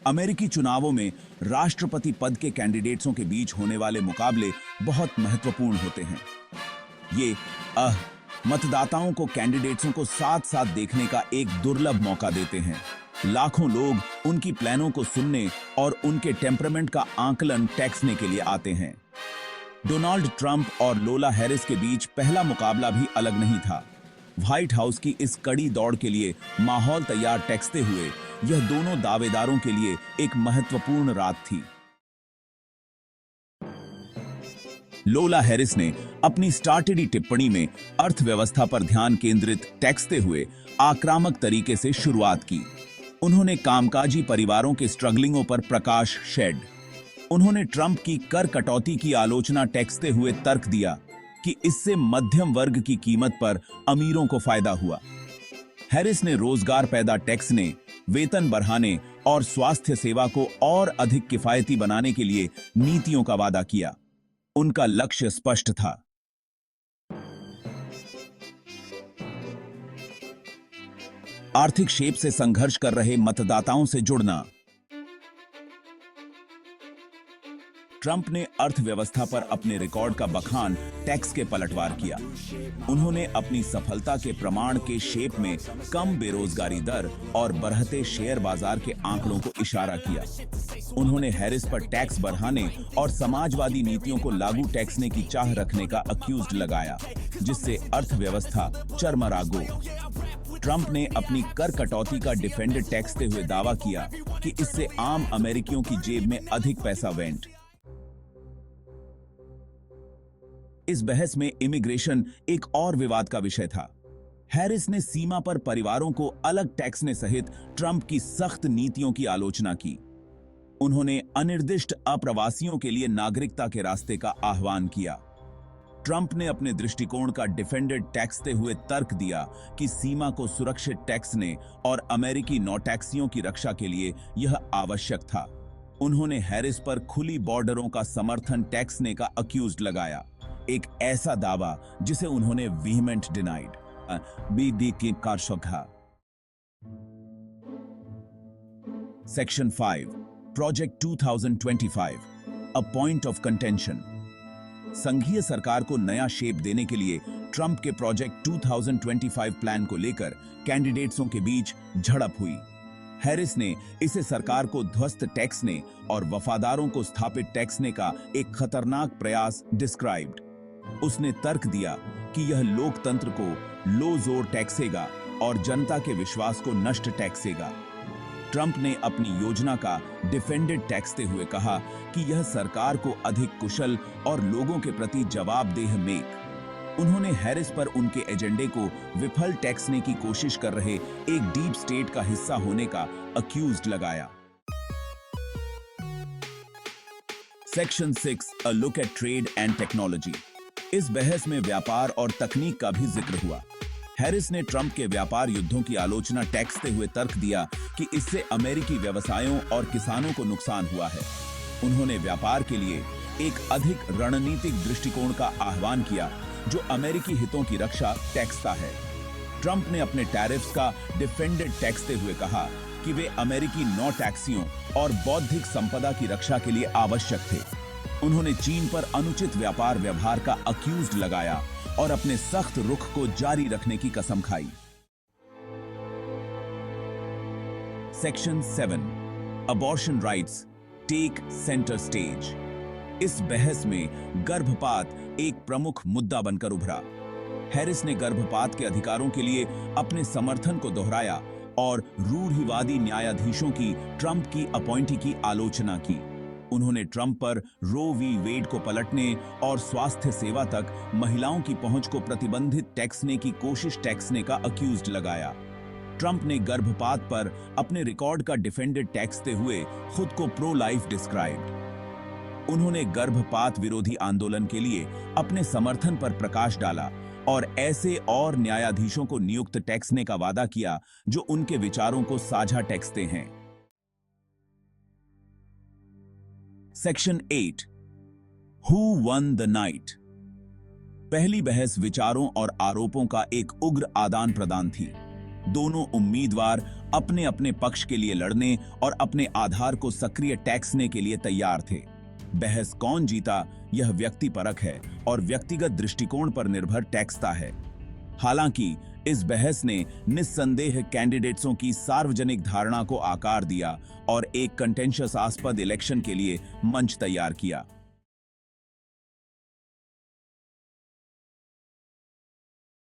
अमेरिकी चुनावों में राष्ट्रपति पद के कैंडिडेट्सों के बीच होने वाले मुकाबले बहुत महत्वपूर्ण होते हैं। ये मतदाताओं को कैंडिडेट्सों को साथ साथ देखने का एक दुर्लभ मौका देते हैं। लाखों लोग उनकी प्लानों को सुनने और उनके टेम्परामेंट का आकलन टैक्सने के लिए आते हैं। डोनाल्ड ट्रंप और लोला हैरिस के बीच पहला मुकाबला भी अलग नहीं था। व्हाइट हाउस की इस कड़ी दौड़ के लिए माहौल तैयार टैक्सते हुए यह दोनों दावेदारों के लिए एक महत्वपूर्ण रात थी। लोला हैरिस ने अपनी स्टार्टेडी टिप्पणी में अर्थव्यवस्था पर ध्यान केंद्रित टैक्सते हुए आक्रामक तरीके से शुरुआत की। उन्होंने कामकाजी परिवारों के स्ट्रगलिंगों पर प्रकाश शेड। उन्होंने ट्रंप की कर कटौती की आलोचना टैक्सते हुए तर्क दिया कि इससे मध्यम वर्ग की कीमत पर अमीरों को फायदा हुआ। हैरिस ने रोजगार पैदा टैक्सने, वेतन बढ़ाने और स्वास्थ्य सेवा को और अधिक किफायती बनाने के लिए नीतियों का वादा किया। उनका लक्ष्य स्पष्ट था। आर्थिक क्षेप से संघर्ष कर रहे मतदाताओं से जुड़ना। ट्रंप ने अर्थव्यवस्था पर अपने रिकॉर्ड का बखान टैक्स के पलटवार किया। उन्होंने अपनी सफलता के प्रमाण के शेप में कम बेरोजगारी दर और बढ़ते शेयर बाजार के आंकड़ों को इशारा किया। उन्होंने हैरिस पर टैक्स बढ़ाने और समाजवादी नीतियों को लागू टैक्सने की चाह रखने का अक्यूज्ड लगाया, जिससे अर्थव्यवस्था चरमरा गई। ट्रंप ने अपनी कर कटौती का डिफेंडेड टैक्सते हुए दावा किया कि इससे आम अमेरिकियों की जेब में अधिक पैसा वेंट। इस बहस में इमिग्रेशन एक और विवाद का विषय था। हैरिस ने सीमा पर परिवारों को अलग टैक्सने सहित ट्रंप की सख्त नीतियों की आलोचना की। उन्होंने अनिर्दिष्ट अप्रवासियों के लिए नागरिकता के रास्ते का आह्वान किया। ट्रंप ने अपने दृष्टिकोण का डिफेंडेड टैक्सते हुए तर्क दिया कि सीमा को सुरक्षित टैक्सने और अमेरिकी नौटैक्सियों की रक्षा के लिए यह आवश्यक था। उन्होंने हैरिस पर खुली बॉर्डरों का समर्थन टैक्सने का अक्यूज्ड लगाया, एक ऐसा दावा जिसे उन्होंने वीहमेंट डिनाइड बीडी कार शोखा। Section 5 project 2025 a point of contention. संघीय सरकार को नया शेप देने के लिए ट्रंप के प्रोजेक्ट 2025 प्लान को लेकर कैंडिडेट्सों के बीच झड़प हुई। हैरिस ने इसे सरकार को ध्वस्त टैक्सने और वफादारों को स्थापित टैक्सने का एक खतरनाक प्रयास डिस्क्राइब्ड। उसने तर्क दिया कि यह लोकतंत्र को लो जोर टैक्सेगा और जनता के विश्वास को नष्ट टैक्सेगा। ट्रंप ने अपनी योजना का डिफेंडेड टैक्सते हुए कहा कि यह सरकार को अधिक कुशल और लोगों के प्रति जवाबदेह मेक। उन्होंने हैरिस पर उनके एजेंडे को विफल टैक्सने की कोशिश कर रहे एक डीप स्टेट का हिस्सा होने का अक्यूज्ड लगाया। Section 6 a look at trade and technology. इस बहस में व्यापार और तकनीक का भी जिक्र हुआ। हैरिस ने ट्रंप के व्यापार युद्धों की आलोचना टैक्सते हुए तर्क दिया कि इससे अमेरिकी व्यवसायों और किसानों को नुकसान हुआ है। उन्होंने व्यापार के लिए एक अधिक रणनीतिक दृष्टिकोण का आह्वान किया जो अमेरिकी हितों की रक्षा टैक्सता है। ट्रंप ने अपने टैरिफ्स का डिफेंडेड टैक्सते हुए कहा कि वे अमेरिकी नौ टैक्सियों और बौद्धिक संपदा की रक्षा के लिए आवश्यक थे। उन्होंने चीन पर अनुचित व्यापार व्यवहार का अक्यूज्ड लगाया और अपने सख्त रुख को जारी रखने की कसम खाई। Section 7 abortion rights take centre stage. इस बहस में गर्भपात एक प्रमुख मुद्दा बनकर उभरा। हैरिस ने गर्भपात के अधिकारों के लिए अपने समर्थन को दोहराया और रूढ़िवादी न्यायाधीशों की ट्रंप की अपॉइंटी की आलोचना की। उन्होंने ट्रंप पर रो वी वेड को पलटने और स्वास्थ्य सेवा तक महिलाओं की पहुंच को प्रतिबंधित टैक्सने की कोशिश टैक्सने का अक्यूज्ड लगाया। ट्रंप ने गर्भपात पर अपने रिकॉर्ड का डिफेंडेड टैक्सते हुए खुद को प्रो लाइफ डिस्क्राइब्ड। उन्होंने गर्भपात विरोधी आंदोलन के लिए अपने समर्थन पर प्रकाश डाला और ऐसे और न्यायाधीशों को नियुक्त टैक्सने का वादा किया जो उनके विचारों को साझा टैक्सते हैं। Section 8 who one the night. पहली बहस विचारों और आरोपों का एक उग्र आदान प्रदान थी। दोनों उम्मीदवार अपने अपने पक्ष के लिए लड़ने और अपने आधार को सक्रिय टैक्सने के लिए तैयार थे। बहस कौन जीता यह व्यक्तिपरक है और व्यक्तिगत दृष्टिकोण पर निर्भर टैक्सता है। हालांकि इस बहस ने निस्संदेह कैंडिडेट्सों की सार्वजनिक धारणा को आकार दिया और एक कंटेंशियस आस्पद इलेक्शन के लिए मंच तैयार किया।